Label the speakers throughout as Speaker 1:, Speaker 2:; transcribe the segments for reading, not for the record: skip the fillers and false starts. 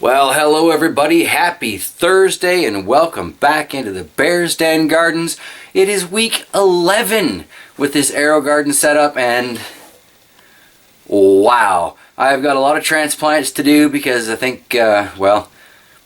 Speaker 1: Well, hello everybody, happy Thursday and welcome back into the Bear's Den Gardens. It is week 11 with this AeroGarden setup and wow, I've got a lot of transplants to do because I think,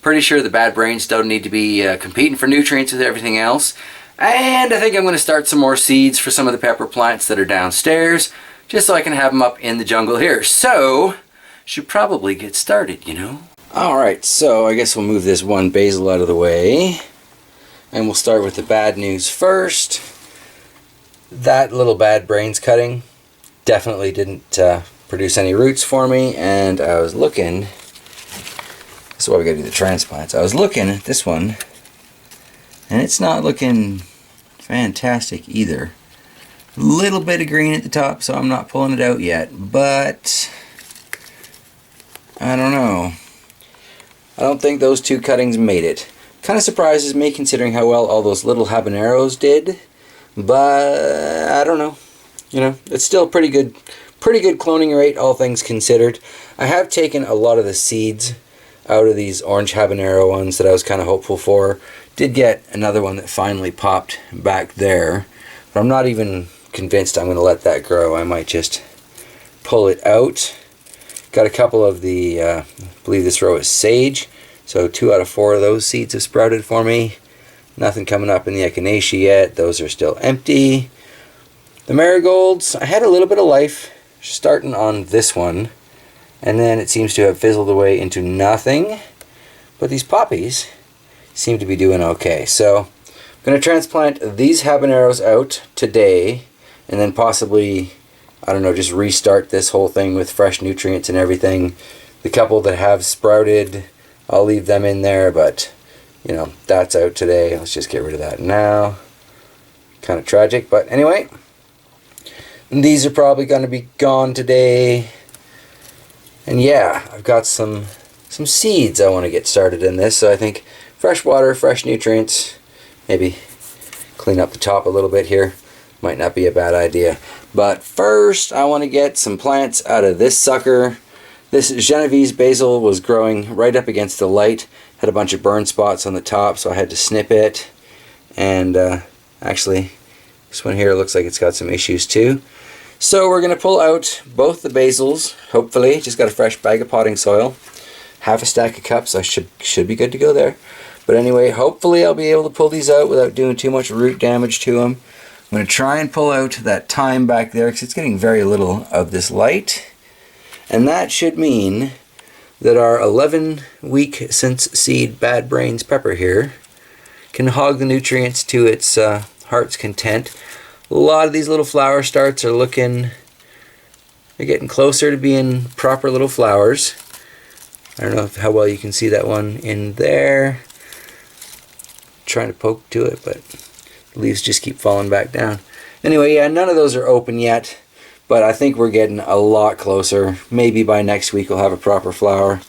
Speaker 1: pretty sure the bad brains don't need to be competing for nutrients with everything else. And I think I'm going to start some more seeds for some of the pepper plants that are downstairs just so I can have them up in the jungle here. So, should probably get started, you know. Alright, so I guess we'll move this one basil out of the way. And we'll start with the bad news first. That little bad brains cutting definitely didn't produce any roots for me. And I was looking, this is why we gotta do the transplants. I was looking at this one, and it's not looking fantastic either. A little bit of green at the top, so I'm not pulling it out yet. But I don't know. I don't think those two cuttings made it. Kind of surprises me considering how well all those little habaneros did, but I don't know. You know, it's still pretty good cloning rate, all things considered. I have taken a lot of the seeds out of these orange habanero ones that I was kind of hopeful for. Did get another one that finally popped back there, but I'm not even convinced I'm going to let that grow. I might just pull it out. Got a couple of the, I believe this row is sage, so 2 out of 4 of those seeds have sprouted for me. Nothing coming up in the echinacea yet, those are still empty. The marigolds, I had a little bit of life starting on this one, and then it seems to have fizzled away into nothing. But these poppies seem to be doing okay. So I'm going to transplant these habaneros out today, and then possibly, I don't know, just restart this whole thing with fresh nutrients and everything. The couple that have sprouted, I'll leave them in there, but, you know, that's out today. Let's just get rid of that now. Kind of tragic, but anyway. These are probably going to be gone today. And yeah, I've got some seeds I want to get started in this, so I think fresh water, fresh nutrients, maybe clean up the top a little bit here. Might not be a bad idea. But first, I want to get some plants out of this sucker. This Genovese basil was growing right up against the light. Had a bunch of burn spots on the top, so I had to snip it. And actually, this one here looks like it's got some issues too. So we're going to pull out both the basils, hopefully. Just got a fresh bag of potting soil. Half a stack of cups, I should be good to go there. But anyway, hopefully I'll be able to pull these out without doing too much root damage to them. I'm going to try and pull out that thyme back there because it's getting very little of this light. And that should mean that our 11-week since seed bad brains pepper here can hog the nutrients to its heart's content. A lot of these little flower starts are looking, they're getting closer to being proper little flowers. I don't know how well you can see that one in there. Trying to poke to it, but the leaves just keep falling back down. Anyway, yeah, none of those are open yet, but I think we're getting a lot closer. Maybe by next week we'll have a proper flower.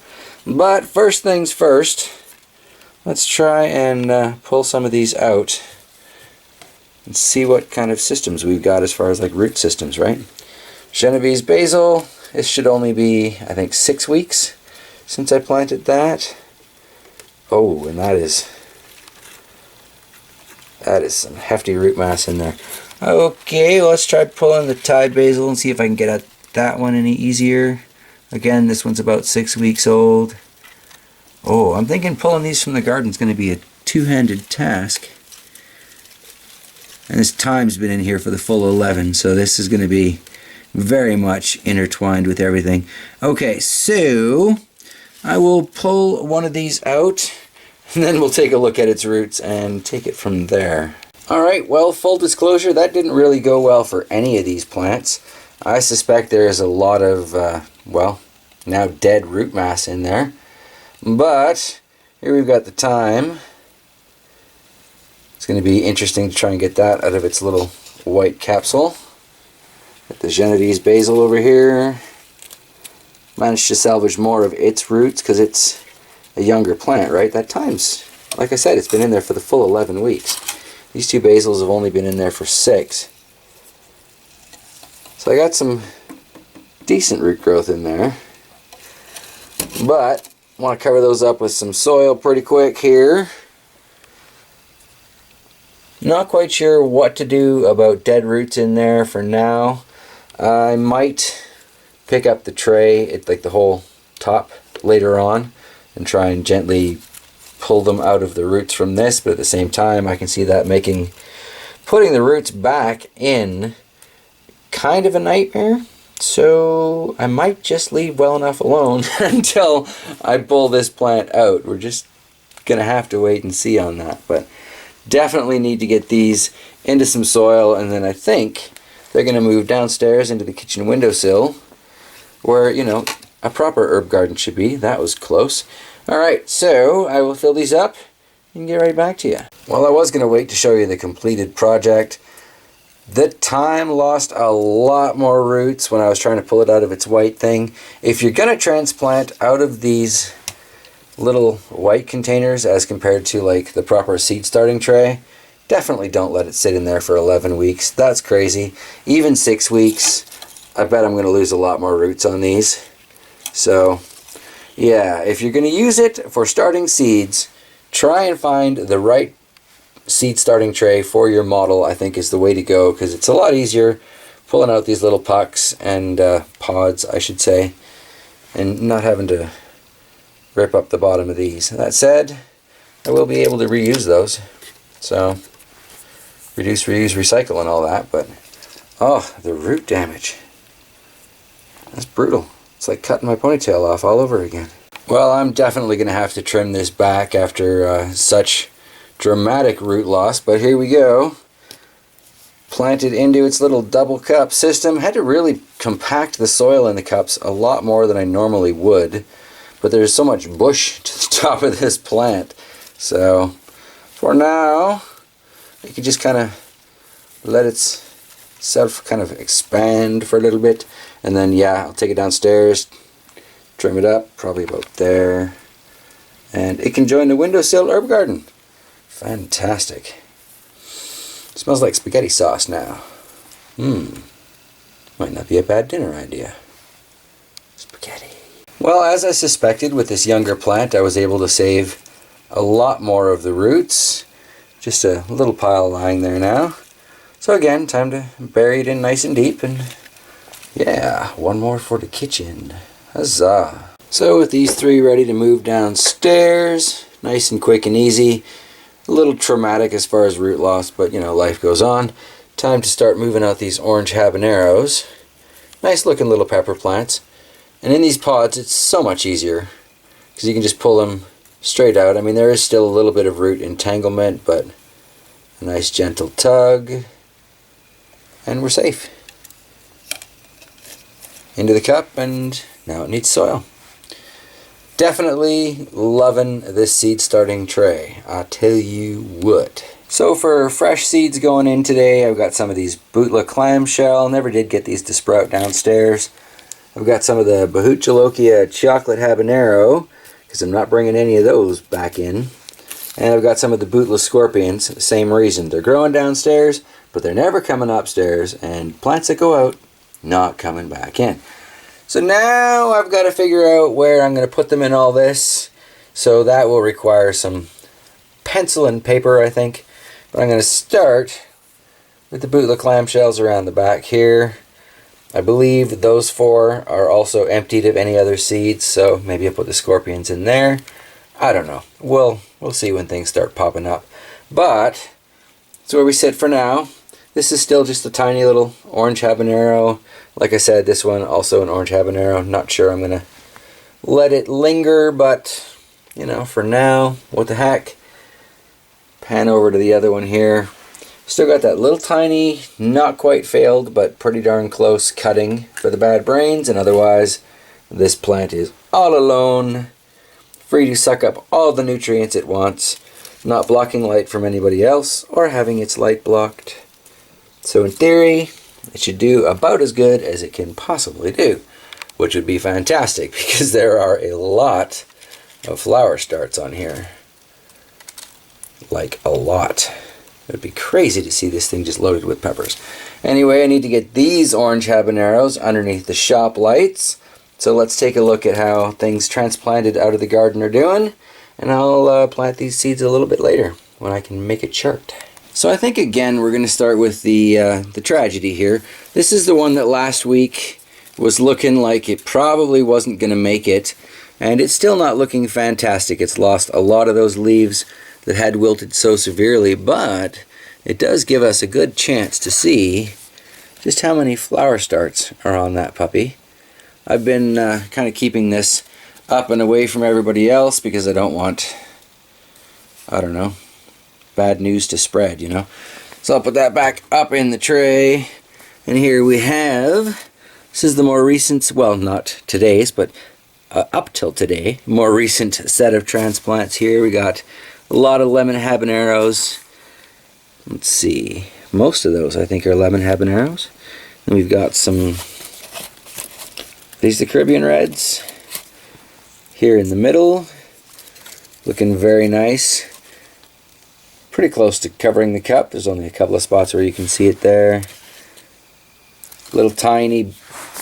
Speaker 1: But first things first, let's try and pull some of these out and see what kind of systems we've got as far as like root systems, right? Genovese basil, this should only be, I think, 6 weeks since I planted that. Oh, and that is some hefty root mass in there. Okay, well, let's try pulling the Thai basil and see if I can get at that one any easier. Again, this one's about 6 weeks old. Oh, I'm thinking pulling these from the garden is going to be a two-handed task. And this thyme's been in here for the full 11, so this is going to be very much intertwined with everything. Okay, so I will pull one of these out, and then we'll take a look at its roots and take it from there. Alright, well, full disclosure, that didn't really go well for any of these plants. I suspect there is a lot of, now dead root mass in there. But here we've got the thyme. It's going to be interesting to try and get that out of its little white capsule. Got the Genovese basil over here. Managed to salvage more of its roots because it's a younger plant, right? That thyme's, like I said, it's been in there for the full 11 weeks. These two basils have only been in there for 6. So I got some decent root growth in there. But Want to cover those up with some soil pretty quick here. Not quite sure what to do about dead roots in there for now. I might pick up the tray, like the whole top, later on and try and gently pull them out of the roots from this, but at the same time I can see that making putting the roots back in kind of a nightmare. So I might just leave well enough alone until I pull this plant out. We're just gonna have to wait and see on that, but definitely need to get these into some soil, and then I think they're gonna move downstairs into the kitchen windowsill where, you know, a proper herb garden should be. That was close. Alright, so I will fill these up and get right back to you. Well, I was going to wait to show you the completed project. The thyme lost a lot more roots when I was trying to pull it out of its white thing. If you're going to transplant out of these little white containers as compared to like the proper seed starting tray, definitely don't let it sit in there for 11 weeks. That's crazy. Even 6 weeks, I bet I'm going to lose a lot more roots on these. So yeah, if you're going to use it for starting seeds, try and find the right seed starting tray for your model. I think is the way to go, because it's a lot easier pulling out these little pucks and pods, I should say, and not having to rip up the bottom of these. That said, I will be able to reuse those. So reduce, reuse, recycle and all that, but oh, the root damage. That's brutal. It's like cutting my ponytail off all over again. Well, I'm definitely going to have to trim this back after such dramatic root loss, but here we go. Planted into its little double cup system. Had to really compact the soil in the cups a lot more than I normally would, but there's so much bush to the top of this plant. So for now, you can just kind of let itself kind of expand for a little bit, and then yeah, I'll take it downstairs, trim it up probably about there, and it can join the windowsill herb garden. Fantastic. Smells like spaghetti sauce now. Might not be a bad dinner idea. Spaghetti. Well, as I suspected with this younger plant, I was able to save a lot more of the roots. Just a little pile lying there now. So again, time to bury it in nice and deep, and yeah, one more for the kitchen. Huzzah. So with these three ready to move downstairs, nice and quick and easy. A little traumatic as far as root loss, but you know, life goes on. Time to start moving out these orange habaneros. Nice looking little pepper plants. And in these pods, it's so much easier because you can just pull them straight out. I mean, there is still a little bit of root entanglement, but a nice gentle tug, and we're safe. Into the cup, and now it needs soil. Definitely loving this seed starting tray, I tell you what. So for fresh seeds going in today, I've got some of these Bootla clamshell. Never did get these to sprout downstairs. I've got some of the Bahuchalokia chocolate habanero, because I'm not bringing any of those back in. And I've got some of the Bootla scorpions, same reason. They're growing downstairs, but they're never coming upstairs, and plants that go out, not coming back in. So now I've got to figure out where I'm going to put them in all this. So that will require some pencil and paper, I think. But I'm going to start with the Bootla clamshells around the back here. I believe those four are also emptied of any other seeds, so maybe I'll put the scorpions in there. I don't know. We'll see when things start popping up. But that's where we sit for now. This is still just a tiny little orange habanero. Like I said, this one also an orange habanero. Not sure I'm going to let it linger, but, you know, for now, what the heck. Pan over to the other one here. Still got that little tiny, not quite failed, but pretty darn close cutting for the bad brains, and otherwise, this plant is all alone, free to suck up all the nutrients it wants, not blocking light from anybody else, or having its light blocked. So in theory, it should do about as good as it can possibly do, which would be fantastic because there are a lot of flower starts on here. Like a lot. It would be crazy to see this thing just loaded with peppers. Anyway, I need to get these orange habaneros underneath the shop lights. So let's take a look at how things transplanted out of the garden are doing, and I'll plant these seeds a little bit later when I can make a chart. So I think again we're going to start with the tragedy here. This is the one that last week was looking like it probably wasn't going to make it, and it's still not looking fantastic. It's lost a lot of those leaves that had wilted so severely, but it does give us a good chance to see just how many flower starts are on that puppy. I've been kind of keeping this up and away from everybody else because I don't want, I don't know, bad news to spread, you know. So I'll put that back up in the tray, and here we have, this is the more recent, well, not today's, but up till today, more recent set of transplants here. We got a lot of lemon habaneros. Let's see, most of those I think are lemon habaneros. And we've got some, these are the Caribbean Reds here in the middle, looking very nice. Pretty close to covering the cup. There's only a couple of spots where you can see it there. Little tiny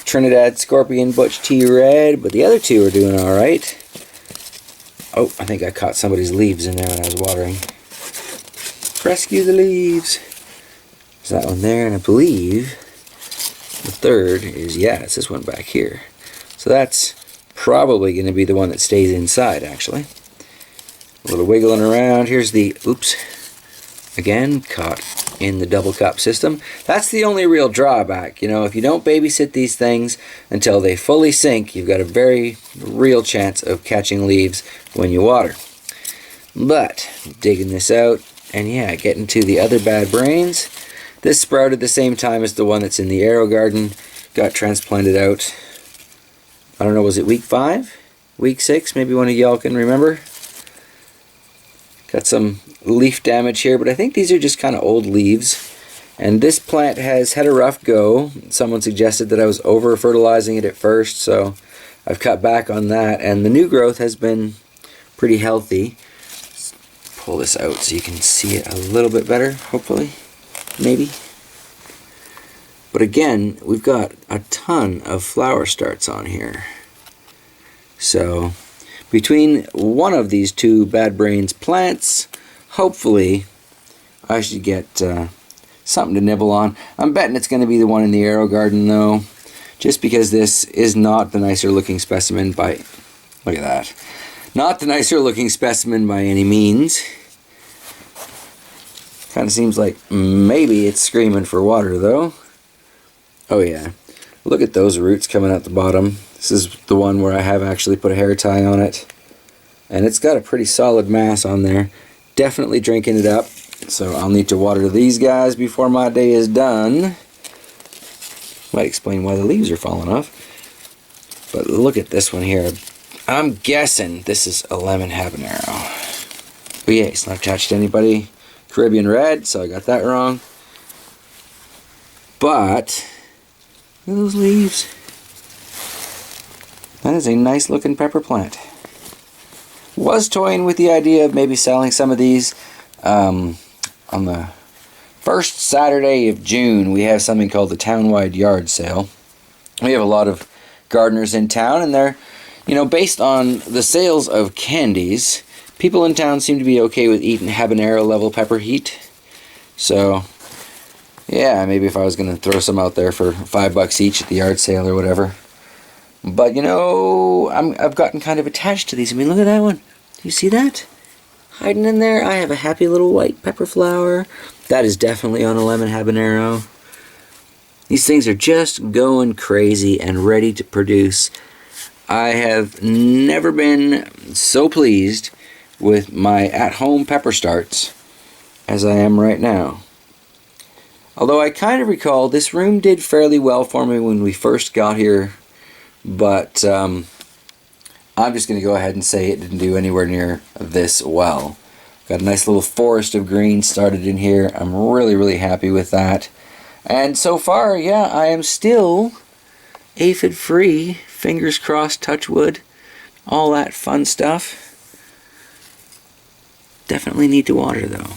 Speaker 1: Trinidad Scorpion Butch Tea Red, but the other two are doing alright. Oh, I think I caught somebody's leaves in there when I was watering. Rescue the leaves. There's that one there, and I believe the third is, yeah, it's this one back here. So that's probably going to be the one that stays inside, actually. A little wiggling around. Here's the, oops, again, caught in the double cup system. That's the only real drawback. You know, if you don't babysit these things until they fully sink, you've got a very real chance of catching leaves when you water. But, digging this out, and yeah, getting to the other bad brains. This sprouted the same time as the one that's in the AeroGarden. Got transplanted out, I don't know, was it week 5? Week 6? Maybe one of y'all can remember. Got some leaf damage here, but I think these are just kind of old leaves. And this plant has had a rough go. Someone suggested that I was over-fertilizing it at first, so I've cut back on that. And the new growth has been pretty healthy. Let's pull this out so you can see it a little bit better, hopefully. Maybe. But again, we've got a ton of flower starts on here. So between one of these two bad brains plants, hopefully I should get something to nibble on. I'm betting it's going to be the one in the AeroGarden though, just because this is not the nicer looking specimen by, look at that, not the nicer looking specimen by any means. Kind of seems like maybe it's screaming for water though. Oh yeah, look at those roots coming out the bottom. This is the one where I have actually put a hair tie on it, and it's got a pretty solid mass on there. Definitely drinking it up, so I'll need to water these guys before my day is done. Might explain why the leaves are falling off. But look at this one here. I'm guessing this is a lemon habanero. But yeah, it's not attached to anybody. Caribbean Red, so I got that wrong. But look at those leaves. That is a nice looking pepper plant. Was toying with the idea of maybe selling some of these on the first Saturday of June. We have something called the town-wide yard sale. We have a lot of gardeners in town, and they're, you know, based on the sales of candies, people in town seem to be okay with eating habanero level pepper heat. So yeah, maybe if I was going to throw some out there for $5 each at the yard sale or whatever. But you know, I've gotten kind of attached to these. I mean, look at that one. Do you see that? Hiding in there, I have a happy little white pepper flower. That is definitely on a lemon habanero. These things are just going crazy and ready to produce. I have never been so pleased with my at-home pepper starts as I am right now. Although I kind of recall this room did fairly well for me when we first got here, but I'm just going to go ahead and say it didn't do anywhere near this well. Got a nice little forest of green started in here. I'm really, really happy with that. And so far, yeah, I am still aphid free. Fingers crossed, touch wood, all that fun stuff. Definitely need to water though.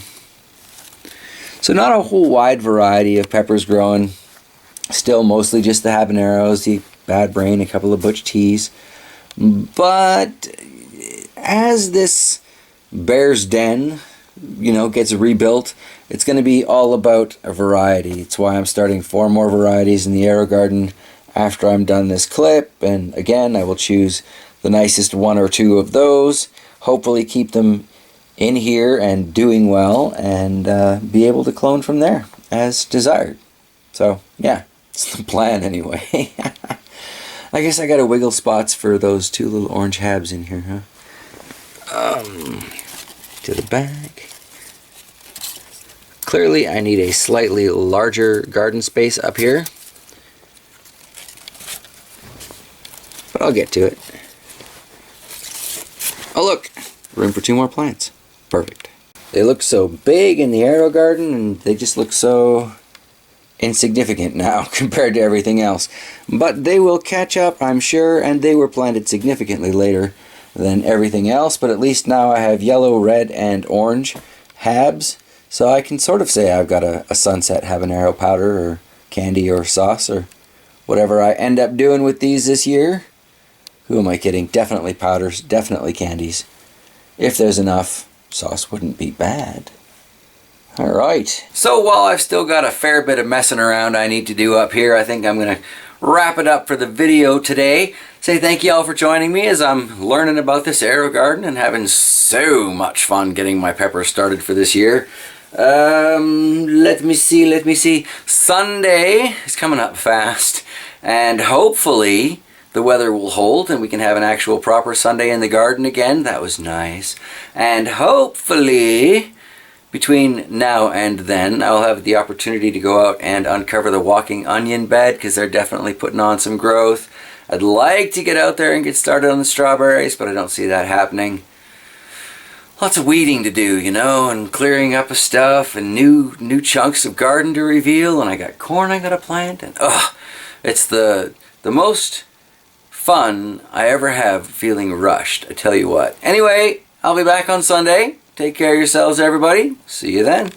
Speaker 1: So not a whole wide variety of peppers growing. Still mostly just the habaneros. Bad Brain, a couple of Butch Teas. But as this Bear's Den, you know, gets rebuilt, it's going to be all about a variety. It's why I'm starting 4 more varieties in the AeroGarden after I'm done this clip. And again, I will choose the nicest 1 or 2 of those, hopefully keep them in here and doing well, and be able to clone from there as desired. So yeah, it's the plan anyway. I guess I got to wiggle spots for those 2 little orange habs in here, huh? To the back. Clearly I need a slightly larger garden space up here, but I'll get to it. Oh look, room for 2 more plants. Perfect. They look so big in the AeroGarden, and they just look so insignificant now compared to everything else. But they will catch up, I'm sure, and they were planted significantly later than everything else. But at least now I have yellow, red, and orange habs, so I can sort of say I've got a sunset habanero powder or candy or sauce or whatever I end up doing with these this year. Who am I kidding? Definitely powders, definitely candies. If there's enough, sauce wouldn't be bad. Alright, so while I've still got a fair bit of messing around I need to do up here, I think I'm going to wrap it up for the video today. Say thank you all for joining me as I'm learning about this AeroGarden and having so much fun getting my peppers started for this year. Let me see. Sunday is coming up fast, and hopefully the weather will hold and we can have an actual proper Sunday in the garden again. That was nice. And hopefully between now and then I'll have the opportunity to go out and uncover the walking onion bed, because they're definitely putting on some growth. I'd like to get out there and get started on the strawberries, but I don't see that happening. Lots of weeding to do, you know, and clearing up of stuff, and new chunks of garden to reveal, and I got corn I gotta plant, and it's the most fun I ever have feeling rushed, I tell you what. Anyway, I'll be back on Sunday. Take care of yourselves, everybody. See you then.